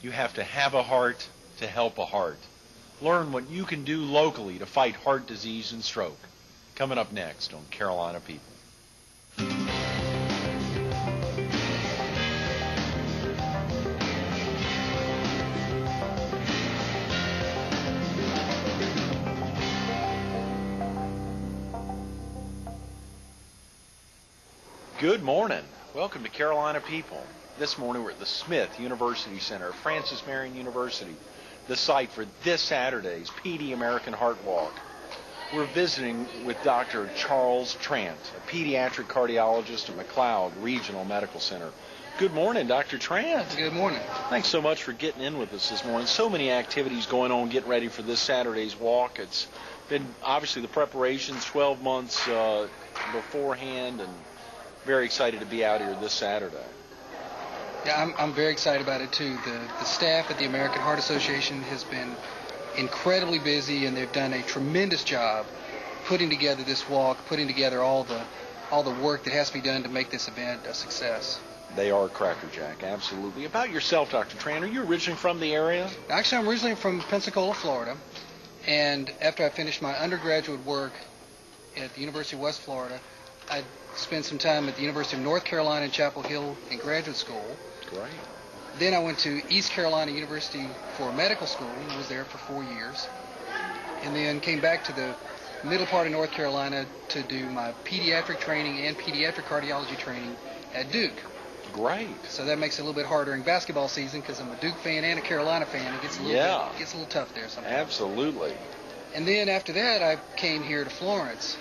You have to have a heart to help a heart. Learn what you can do locally to fight heart disease and stroke. Coming up next on Carolina People. Good morning. Welcome to Carolina People. This morning we're at the Smith University Center, Francis Marion University, the site for this Saturday's PD American Heart Walk. We're visiting with Dr. Charles Trant, a pediatric cardiologist at McLeod Regional Medical Center. Good morning, Dr. Trant. Good morning. Thanks so much for getting in with us this morning. So many activities going on, getting ready for this Saturday's walk. It's been obviously the preparations 12 months beforehand, and very excited to be out here this Saturday. Yeah, I'm very excited about it too. The staff at the American Heart Association has been incredibly busy, and they've done a tremendous job putting together this walk, putting together all the work that has to be done to make this event a success. They are crackerjack, absolutely. About yourself, Dr. Trant, are you originally from the area? Actually, I'm originally from Pensacola, Florida, and after I finished my undergraduate work at the University of West Florida, I spent some time at the University of North Carolina in Chapel Hill in graduate school. Great. Then I went to East Carolina University for medical school and was there for 4 years. And then came back to the middle part of North Carolina to do my pediatric training and pediatric cardiology training at Duke. Great. So that makes it a little bit harder in basketball season because I'm a Duke fan and a Carolina fan. It gets a little tough there sometimes. Absolutely. And then after that, I came here to Florence.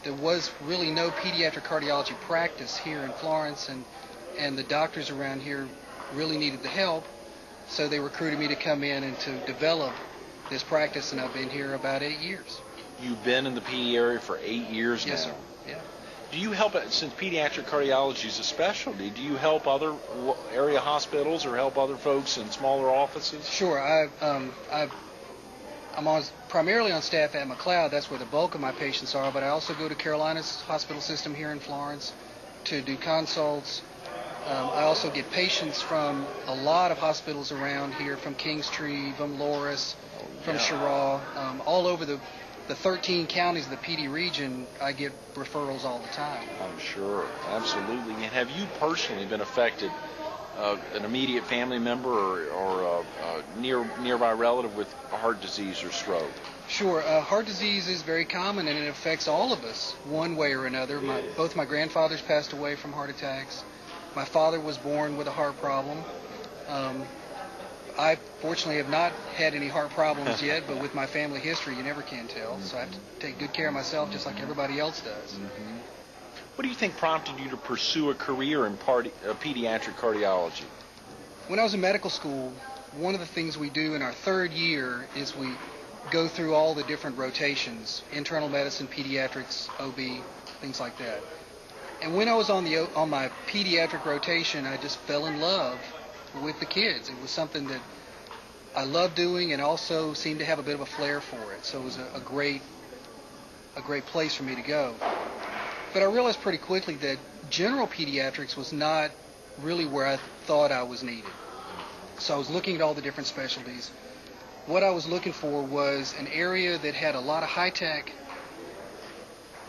There was really no pediatric cardiology practice here in Florence, and the doctors around here really needed the help, so they recruited me to come in and to develop this practice, and I've been here about 8 years. You've been in the PD area for 8 years now? Yes, sir. Yeah. Do you help, since pediatric cardiology is a specialty, do you help other area hospitals or help other folks in smaller offices? Sure. I'm primarily on staff at McLeod. That's where the bulk of my patients are, but I also go to Carolina's hospital system here in Florence to do consults. I also get patients from a lot of hospitals around here, from Kingstree, from Loris, from Cheraw, all over the 13 counties of the PD region. I get referrals all the time. I'm sure, absolutely. And have you personally been affected, an immediate family member or nearby relative with heart disease or stroke? Sure. Heart disease is very common, and it affects all of us one way or another. Both my grandfathers passed away from heart attacks. My father was born with a heart problem. I fortunately have not had any heart problems yet, but with my family history, you never can tell. So I have to take good care of myself just like everybody else does. Mm-hmm. What do you think prompted you to pursue a career in pediatric cardiology? When I was in medical school, one of the things we do in our third year is we go through all the different rotations, internal medicine, pediatrics, OB, things like that. And when I was on my pediatric rotation, I just fell in love with the kids. It was something that I loved doing and also seemed to have a bit of a flair for it. So it was a great place for me to go. But I realized pretty quickly that general pediatrics was not really where I thought I was needed. So I was looking at all the different specialties. What I was looking for was an area that had a lot of high tech,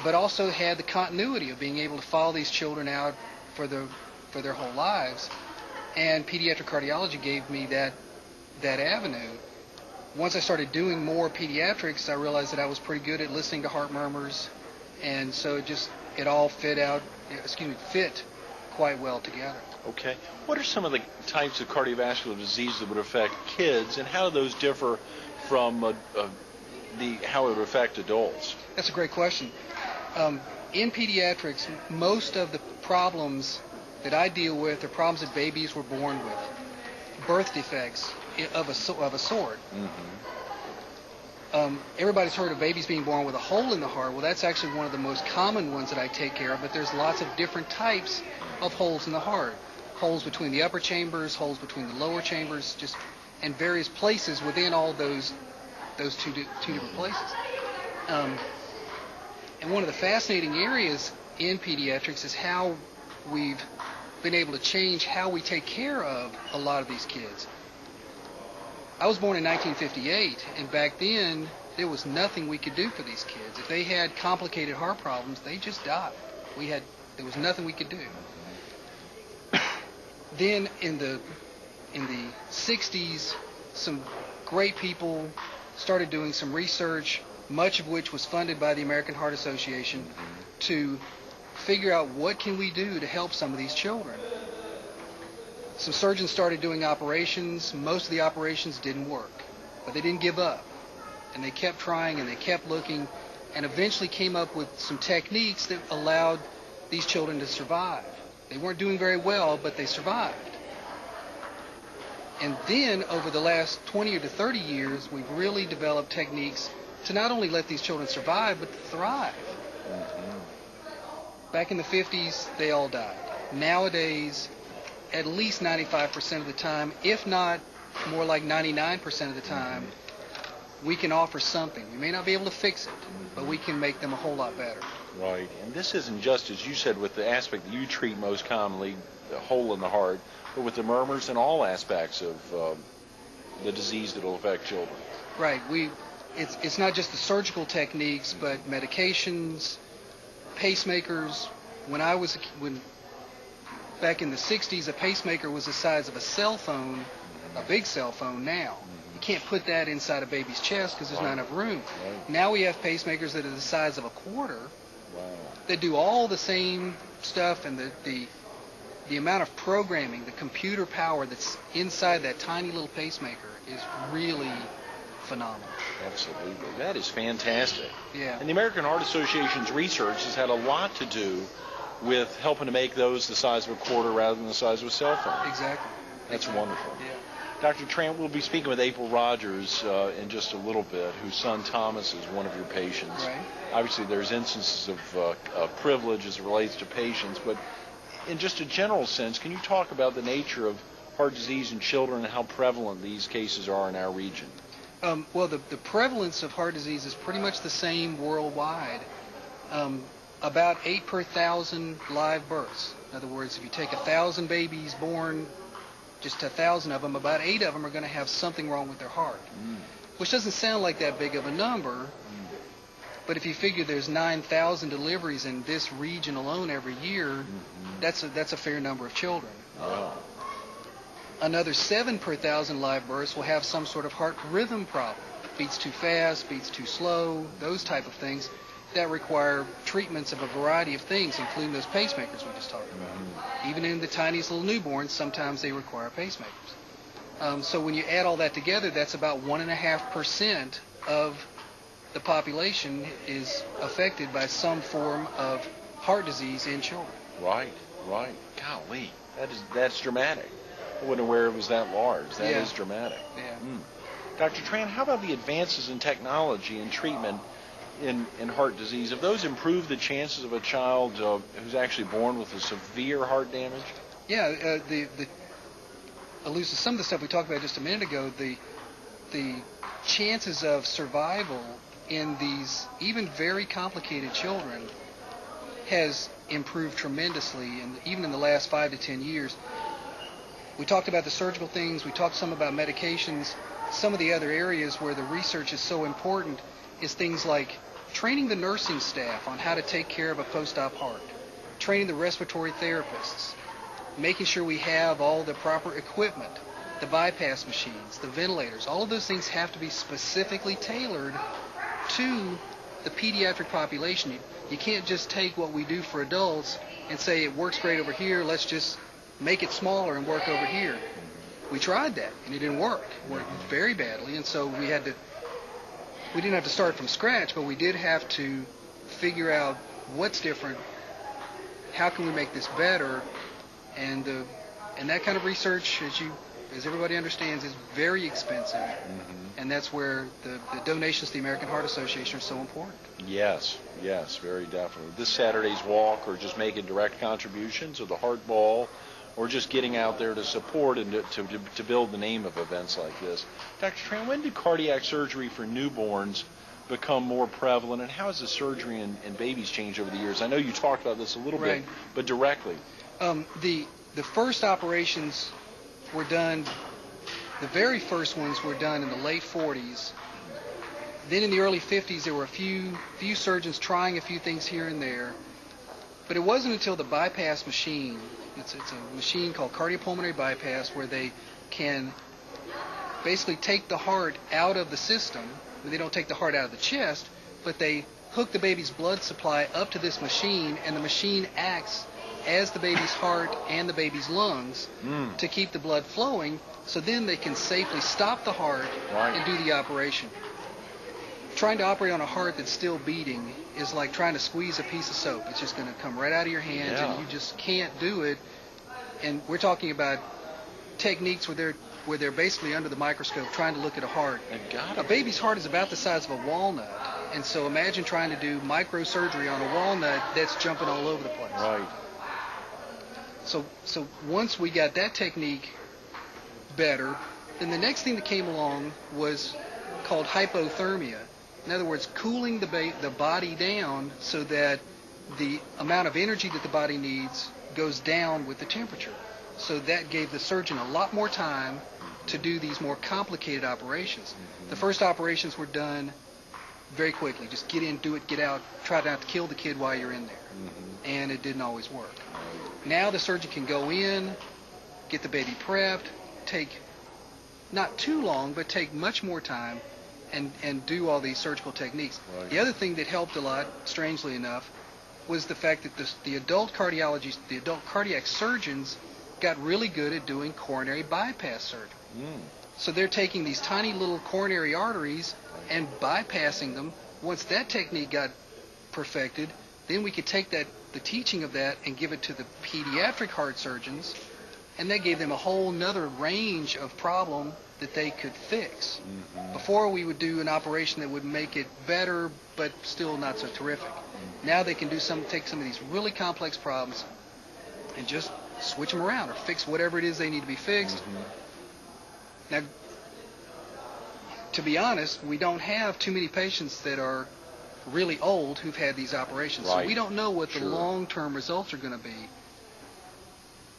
but also had the continuity of being able to follow these children out for their whole lives. And pediatric cardiology gave me that avenue. Once I started doing more pediatrics, I realized that I was pretty good at listening to heart murmurs, and so it all fit quite well together. Okay. What are some of the types of cardiovascular disease that would affect kids, and how do those differ from how it would affect adults? That's a great question. In pediatrics, most of the problems that I deal with are problems that babies were born with, birth defects of a sort. Mm-hmm. Everybody's heard of babies being born with a hole in the heart. Well, that's actually one of the most common ones that I take care of, but there's lots of different types of holes in the heart. Holes between the upper chambers, holes between the lower chambers, and various places within all those two different places. And one of the fascinating areas in pediatrics is how we've been able to change how we take care of a lot of these kids. I was born in 1958, and back then there was nothing we could do for these kids. If they had complicated heart problems, they just died. There was nothing we could do. Then in the 60s, some great people started doing some research, much of which was funded by the American Heart Association, to figure out what can we do to help some of these children. Some surgeons started doing operations. Most of the operations didn't work, but they didn't give up. And they kept trying and they kept looking, and eventually came up with some techniques that allowed these children to survive. They weren't doing very well, but they survived. And then over the last 20 or to 30 years, we've really developed techniques to not only let these children survive, but to thrive. Back in the 50s, they all died. Nowadays, at least 95% of the time, if not more like 99% of the time, we can offer something. We may not be able to fix it, but we can make them a whole lot better. Right. And this isn't just, as you said, with the aspect that you treat most commonly, the hole in the heart, but with the murmurs and all aspects of the disease that will affect children. Right. It's not just the surgical techniques, but medications, pacemakers. Back in the 60s, a pacemaker was the size of a cell phone, a big cell phone now. You can't put that inside a baby's chest because there's not enough room. Right. Now we have pacemakers that are the size of a quarter. Wow. That do all the same stuff, and the amount of programming, the computer power that's inside that tiny little pacemaker is really phenomenal. Absolutely. That is fantastic. Yeah. And the American Heart Association's research has had a lot to do with helping to make those the size of a quarter rather than the size of a cell phone. Exactly. That's wonderful. Yeah. Dr. Trant, we'll be speaking with April Rogers in just a little bit, whose son Thomas is one of your patients. Right. Obviously, there's instances of privilege as it relates to patients, but in just a general sense, can you talk about the nature of heart disease in children and how prevalent these cases are in our region? Well, the prevalence of heart disease is pretty much the same worldwide. About 8 per 1,000 live births. In other words, if you take 1,000 babies born, just 1,000 of them, about 8 of them are going to have something wrong with their heart. Which doesn't sound like that big of a number, but if you figure there's 9,000 deliveries in this region alone every year, that's a fair number of children. Wow. Another 7 per 1,000 live births will have some sort of heart rhythm problem. Beats too fast, beats too slow, those type of things that require treatments of a variety of things, including those pacemakers we just talked about. Even in the tiniest little newborns, sometimes they require pacemakers. So when you add all that together, that's about 1.5% of the population is affected by some form of heart disease in children. Right. Golly, that's dramatic. I wasn't aware it was that large. That is dramatic. Yeah. Dr. Trant, how about the advances in technology and treatment in heart disease? Have those improved the chances of a child who's actually born with a severe heart damage? Yeah, alludes to some of the stuff we talked about just a minute ago. The chances of survival in these even very complicated children has improved tremendously, and even in the last 5 to 10 years. We talked about the surgical things. We talked some about medications. Some of the other areas where the research is so important is things like training the nursing staff on how to take care of a post-op heart, training the respiratory therapists, making sure we have all the proper equipment, the bypass machines, the ventilators. All of those things have to be specifically tailored to the pediatric population. You can't just take what we do for adults and say it works great over here, let's just make it smaller and work over here. We tried that, and it didn't work. It worked very badly, and so we didn't have to start from scratch, but we did have to figure out what's different, how can we make this better, and that kind of research, as everybody understands, is very expensive, and that's where the donations to the American Heart Association are so important. Yes, very definitely. This Saturday's walk, or just making direct contributions, or the Heart Ball, or just getting out there to support and to build the name of events like this. Dr. Trant, when did cardiac surgery for newborns become more prevalent, and how has the surgery in babies changed over the years? I know you talked about this a little bit, but directly. The first operations were done The very first ones were done in the late 40s. Then in the early 50s, there were a few surgeons trying a few things here and there. But it wasn't until the bypass machine, it's a machine called cardiopulmonary bypass, where they can basically take the heart out of the system. They don't take the heart out of the chest, but they hook the baby's blood supply up to this machine, and the machine acts as the baby's heart and the baby's lungs to keep the blood flowing, so then they can safely stop the heart and do the operation. Trying to operate on a heart that's still beating is like trying to squeeze a piece of soap. It's just going to come right out of your hands, and you just can't do it. And we're talking about techniques where they're basically under the microscope trying to look at a heart. A baby's heart is about the size of a walnut, and so imagine trying to do microsurgery on a walnut that's jumping all over the place. Right. So once we got that technique better, then the next thing that came along was called hypothermia. In other words, cooling the body down so that the amount of energy that the body needs goes down with the temperature. So that gave the surgeon a lot more time to do these more complicated operations. The first operations were done very quickly. Just get in, do it, get out, try not to kill the kid while you're in there. And it didn't always work. Now the surgeon can go in, get the baby prepped, take not too long, but take much more time and do all these surgical techniques. The other thing that helped a lot, strangely enough, was the fact that the adult cardiologists, the adult cardiac surgeons got really good at doing coronary bypass surgery. So they're taking these tiny little coronary arteries and bypassing them. Once that technique got perfected, then we could take the teaching of that and give it to the pediatric heart surgeons, and that gave them a whole nother range of problem that they could fix. Before, we would do an operation that would make it better, but still not so terrific. Now they can take some of these really complex problems and just switch them around or fix whatever it is they need to be fixed. Now, to be honest, we don't have too many patients that are really old who've had these operations. So we don't know what the long-term results are going to be.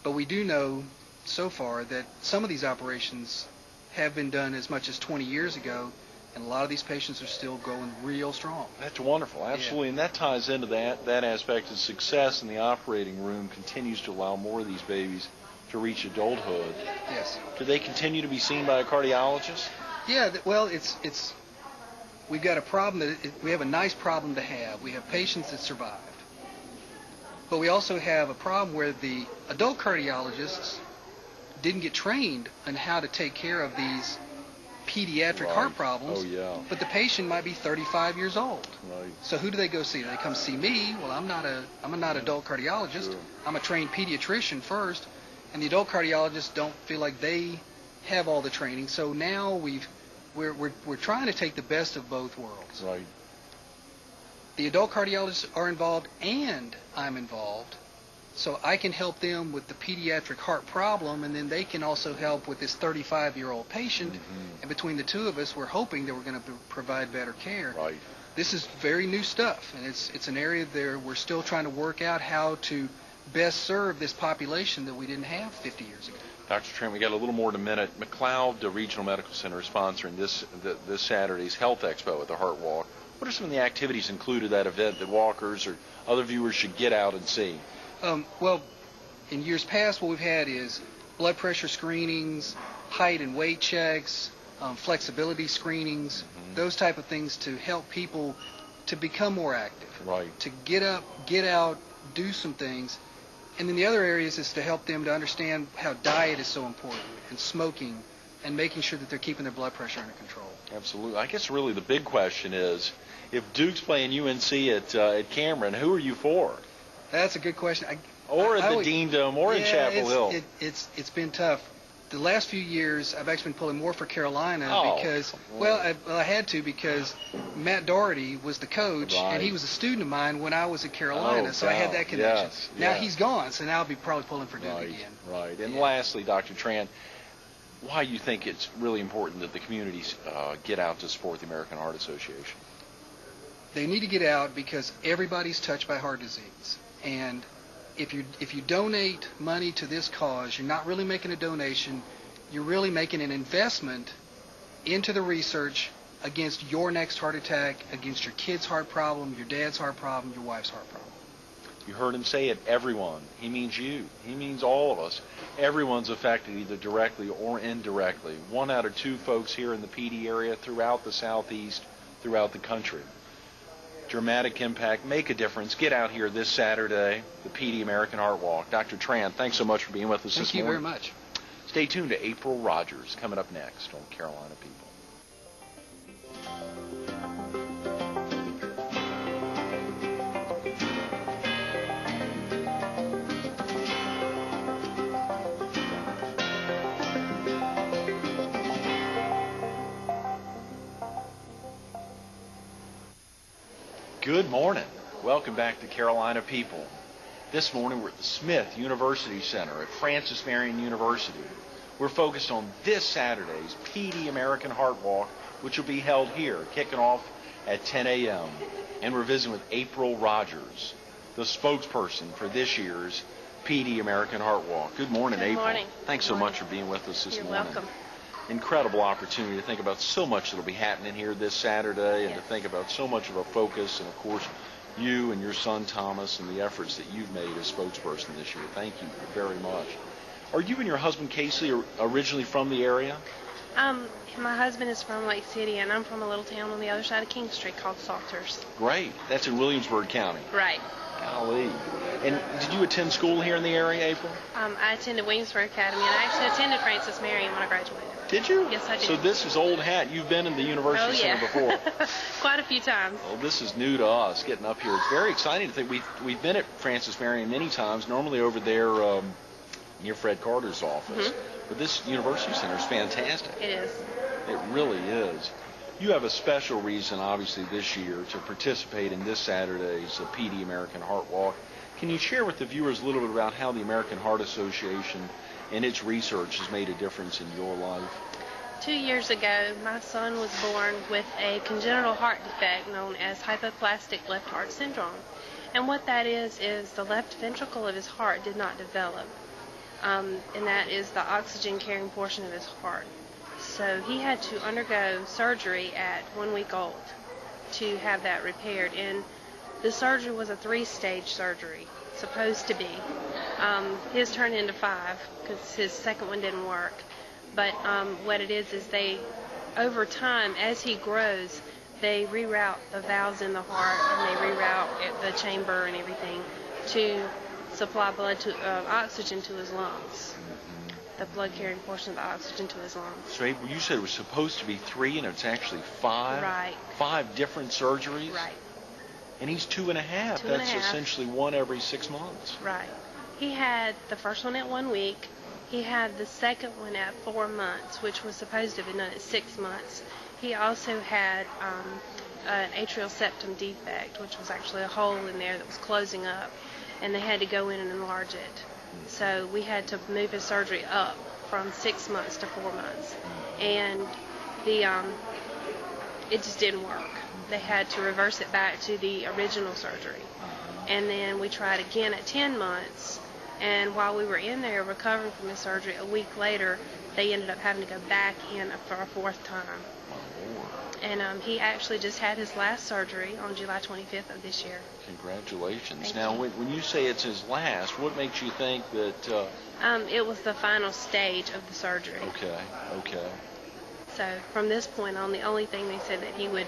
But we do know so far that some of these operations have been done as much as 20 years ago, and a lot of these patients are still going real strong. That's wonderful, absolutely. And that ties into that aspect of success in the operating room continues to allow more of these babies to reach adulthood. Yes. Do they continue to be seen by a cardiologist? Yeah, well, we've got a problem we have a nice problem to have. We have patients that survived. But we also have a problem where the adult cardiologists didn't get trained on how to take care of these pediatric heart problems. But the patient might be 35 years old. So who do they go see? Do they come see me? Well, I'm not an adult cardiologist. I'm a trained pediatrician first, and the adult cardiologists don't feel like they have all the training. So now we're trying to take the best of both worlds. The adult cardiologists are involved, and I'm involved, so I can help them with the pediatric heart problem, and then they can also help with this 35-year-old patient. And between the two of us, we're hoping that we're going to provide better care. This is very new stuff, and it's an area there we're still trying to work out how to best serve this population that we didn't have 50 years ago. Dr. Trant, we got a little more than a minute. McLeod Regional Medical Center is sponsoring this Saturday's Health Expo at the Heart Walk. What are some of the activities included at that event that walkers or other viewers should get out and see? Well, in years past, what we've had is blood pressure screenings, height and weight checks, flexibility screenings, those type of things to help people to become more active, to get up, get out, do some things. And then the other areas is to help them to understand how diet is so important, and smoking, and making sure that they're keeping their blood pressure under control. Absolutely. I guess really the big question is, if Duke's playing UNC at Cameron, who are you for? That's a good question. Or at the Dean Dome, or in Chapel Hill. It's been tough. The last few years, I've actually been pulling more for Carolina because, I had to because Matt Doherty was the coach, and he was a student of mine when I was at Carolina, so I had that connection. Now he's gone, so now I'll be probably pulling for Duke again. And lastly, Dr. Trant, why you think it's really important that the communities get out to support the American Heart Association? They need to get out because everybody's touched by heart disease, and if you donate money to this cause, you're not really making a donation. you're really making an investment into the research against your next heart attack, against your kid's heart problem, your dad's heart problem, your wife's heart problem. You heard him say it, everyone. He means you. He means all of us. Everyone's affected either directly or indirectly. 1 out of 2 folks here in the PD area, throughout the Southeast, throughout the country. Dramatic impact. Make a difference. Get out here this Saturday, the PD American Heart Walk. Dr. Trant, thanks so much for being with us this morning. Thank you very much. Stay tuned to April Rogers coming up next on Carolina People. Good morning. Welcome back to Carolina People. This morning we're at the Smith University Center at Francis Marion University. We're focused on this Saturday's PD American Heart Walk, which will be held here, kicking off at 10 a.m. And we're visiting with April Rogers, the spokesperson for this year's PD American Heart Walk. Good morning, April. Good morning. Thanks so much for being with us this morning. You're welcome. Incredible opportunity to think about so much that will be happening here this Saturday, and Yes. to think about so much of a focus, and of course you and your son Thomas and the efforts that you've made as spokesperson this year. Thank you very much. Are you and your husband Casey originally from the area? My husband is from Lake City, and I'm from a little town on the other side of King Street called Salters. Great. That's in Williamsburg County. Right. Golly. And did you attend school here in the area, April? I attended Williamsburg Academy, and I actually attended Francis Marion when I graduated. Did you? Yes, I did. So this is old hat. You've been in the University Center before. Quite a few times. Well, this is new to us, getting up here. It's very exciting to think we've been at Francis Marion many times, normally over there near Fred Carter's office. Mm-hmm. But this University Center is fantastic. It is. It really is. You have a special reason, obviously, this year to participate in this Saturday's PD American Heart Walk. Can you share with the viewers a little bit about how the American Heart Association and its research has made a difference in your life? 2 years ago, my son was born with a congenital heart defect known as hypoplastic left heart syndrome. And what that is the left ventricle of his heart did not develop. And that is the oxygen-carrying portion of his heart. So he had to undergo surgery at 1 week old to have that repaired. And the surgery was a 3-stage surgery, supposed to be. His turned into 5 because his second one didn't work. But what it is they, over time, as he grows, they reroute the valves in the heart, and they reroute the chamber and everything to supply oxygen to his lungs. The blood-carrying portion of the oxygen to his lungs. So April, you said it was supposed to be 3, and it's actually 5? Right. 5 different surgeries? Right. And he's 2.5. That's essentially 1 every 6 months. Right. He had the first one at 1 week. He had the second one at 4 months, which was supposed to have been done at 6 months. He also had an atrial septum defect, which was actually a hole in there that was closing up, and they had to go in and enlarge it. So we had to move his surgery up from 6 months to 4 months, and it just didn't work. They had to reverse it back to the original surgery, and then we tried again at 10 months. And while we were in there recovering from his surgery, a week later, they ended up having to go back in for a 4th time. And he actually just had his last surgery on July 25th of this year. Congratulations. Thank now, you. when you say it's his last, what makes you think that... It was the final stage of the surgery. Okay. So from this point on, the only thing they said that he would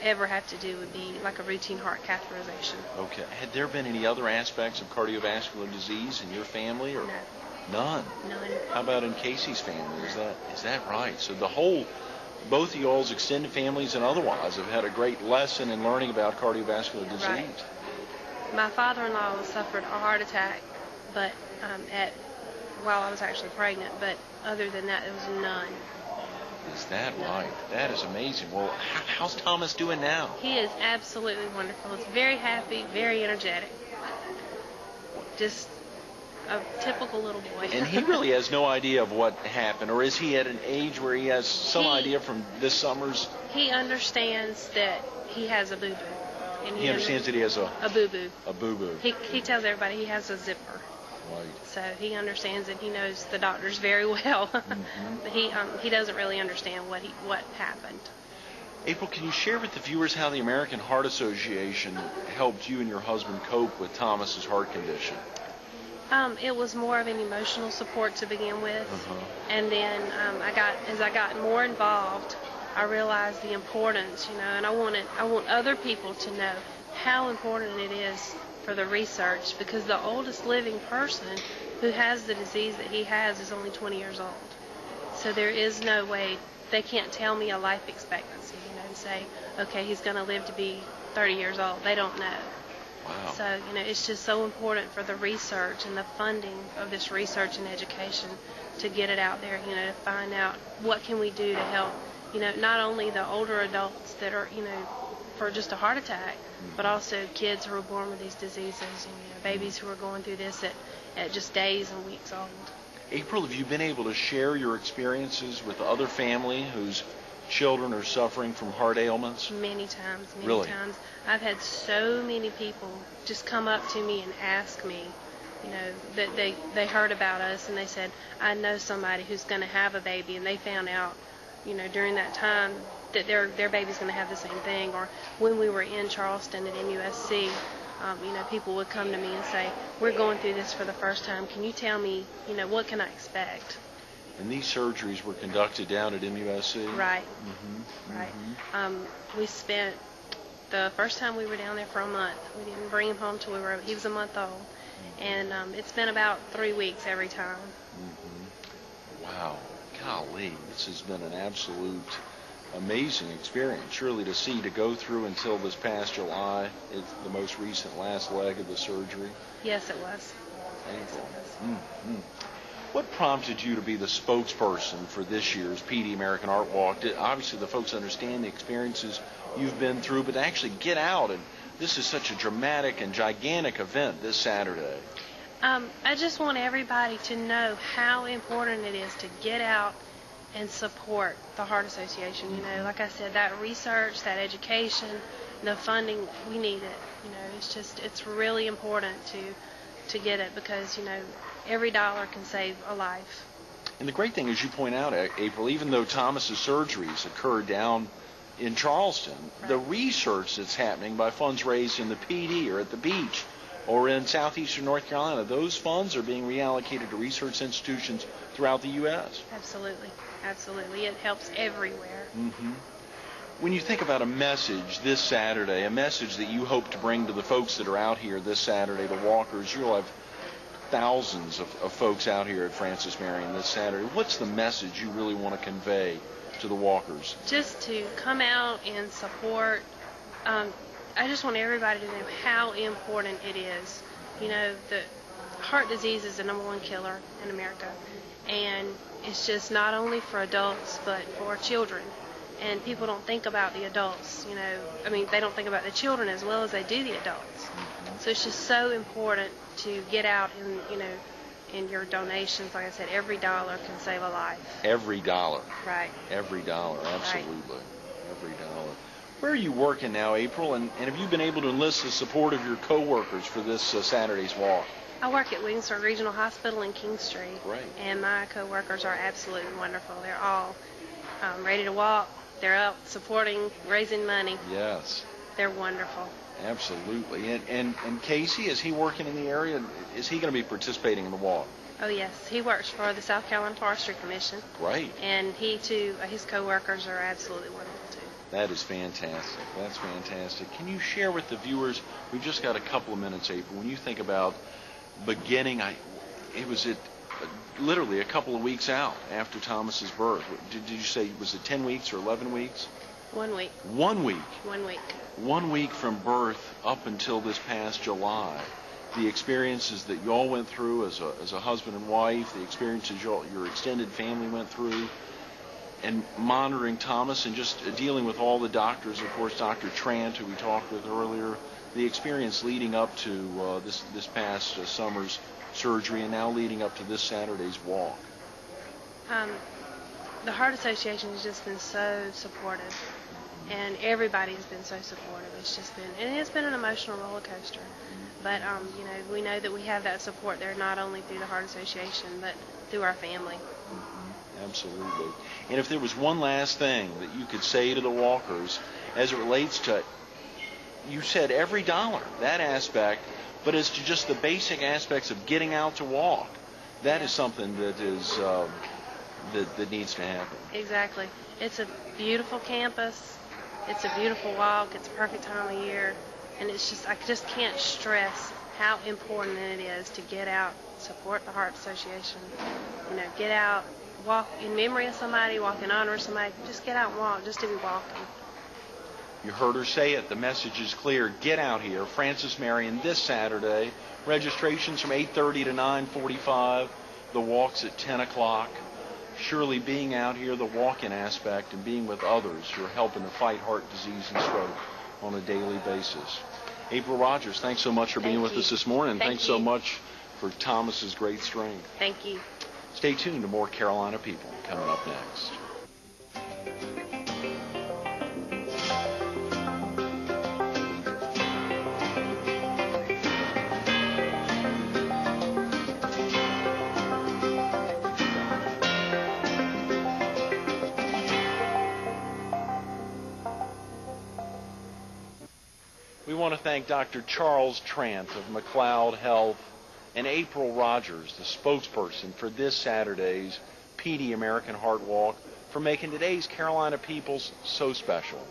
ever have to do would be like a routine heart catheterization. Okay. Had there been any other aspects of cardiovascular disease in your family? Or No. None? None. How about in Casey's family? Is that right? So both of y'all's extended families and otherwise have had a great lesson in learning about cardiovascular disease. Right. My father-in-law suffered a heart attack, but while I was actually pregnant. But other than that, there was none. Is that right? That is amazing. Well, how's Thomas doing now? He is absolutely wonderful. He's very happy, very energetic. Just a typical little boy. And he really has no idea of what happened, or is he at an age where he has some idea from this summer's? He understands that he has a boo-boo. And he understands that he has a boo-boo. A boo-boo. He tells everybody he has a zipper. Right. So he understands it. He knows the doctors very well. But he doesn't really understand what happened. April, can you share with the viewers how the American Heart Association helped you and your husband cope with Thomas's heart condition? It was more of an emotional support to begin with, and then as I got more involved, I realized the importance, and I want other people to know how important it is for the research, because the oldest living person who has the disease that he has is only 20 years old. So there is no way, they can't tell me a life expectancy, and say, okay, he's going to live to be 30 years old. They don't know. Wow. So, it's just so important for the research and the funding of this research and education to get it out there, to find out what can we do to help, not only the older adults that are, for just a heart attack, but also kids who are born with these diseases, and babies who are going through this at just days and weeks old. April, have you been able to share your experiences with other family whose children are suffering from heart ailments? Many times. Really? I've had so many people just come up to me and ask me, that they heard about us and they said, I know somebody who's going to have a baby, and they found out, during that time that their baby's going to have the same thing. Or when we were in Charleston at MUSC, people would come to me and say, we're going through this for the first time. Can you tell me, what can I expect? And these surgeries were conducted down at MUSC? Right. Right. We spent the first time we were down there for a month. We didn't bring him home till he was a month old. And it's been about 3 weeks every time. Wow. Golly, this has been an absolute amazing experience. Surely to go through until this past July, it's the most recent last leg of the surgery. Yes, it was. Painful. What prompted you to be the spokesperson for this year's PD American Art Walk? Obviously, the folks understand the experiences you've been through, but to actually get out, and this is such a dramatic and gigantic event this Saturday. I just want everybody to know how important it is to get out and support the Heart Association. Like I said, that research, that education, the funding, we need it. It's really important to get it, because, every dollar can save a life. And the great thing, as you point out, April, even though Thomas's surgeries occurred down in Charleston, the research that's happening by funds raised in the PD or at the beach or in southeastern North Carolina, those funds are being reallocated to research institutions throughout the U.S. Absolutely. Absolutely. It helps everywhere. When you think about a message this Saturday, a message that you hope to bring to the folks that are out here this Saturday, the walkers, you'll have thousands of folks out here at Francis Marion this Saturday. What's the message you really want to convey to the walkers? Just to come out and support. I just want everybody to know how important it is. The heart disease is the #1 killer in America, and it's just not only for adults but for children. And people don't think about the adults, they don't think about the children as well as they do the adults. So it's just so important to get out and, in your donations. Like I said, every dollar can save a life. Every dollar. Right. Every dollar, absolutely. Right. Every dollar. Where are you working now, April? And have you been able to enlist the support of your co-workers for this Saturday's walk? I work at Williamsburg Regional Hospital in King Street. Right. And my co-workers are absolutely wonderful. They're all ready to walk. They're out supporting, raising money. Yes. They're wonderful. Absolutely. And Casey, is he working in the area? Is he going to be participating in the walk? Oh, yes. He works for the South Carolina Forestry Commission. Great. And he, too, his co-workers are absolutely wonderful, too. That is fantastic. That's fantastic. Can you share with the viewers, we've just got a couple of minutes, April, when you think about beginning, literally a couple of weeks out after Thomas's birth. Did you say, was it 10 weeks or 11 weeks? 1 week. 1 week. 1 week. 1 week from birth up until this past July. The experiences that you all went through as a husband and wife, the experiences your extended family went through, and monitoring Thomas and just dealing with all the doctors, of course, Dr. Trant, who we talked with earlier, the experience leading up to this past summer's surgery, and now leading up to this Saturday's walk. The Heart Association has just been so supportive, and everybody has been so supportive. It's been an emotional roller coaster. But we know that we have that support there not only through the Heart Association but through our family. Absolutely. And if there was one last thing that you could say to the walkers as it relates to, you said every dollar, that aspect, but as to just the basic aspects of getting out to walk, that is something that is that needs to happen. Exactly. It's a beautiful campus. It's a beautiful walk. It's a perfect time of year. And it's just, I just can't stress how important it is to get out, support the Heart Association. Get out, walk in memory of somebody, walk in honor of somebody. Just get out and walk, just to be walking. You heard her say it. The message is clear. Get out here. Francis Marion this Saturday. Registrations from 8:30 to 9:45. The walk's at 10 o'clock. Surely being out here, the walk-in aspect, and being with others who are helping to fight heart disease and stroke on a daily basis. April Rogers, thanks so much for being with us this morning. Thanks so much for Thomas's great strength. Thank you. Stay tuned to more Carolina People coming up next. We want to thank Dr. Charles Trant of McLeod Health and April Rogers, the spokesperson for this Saturday's PD American Heart Walk, for making today's Carolina Peoples so special.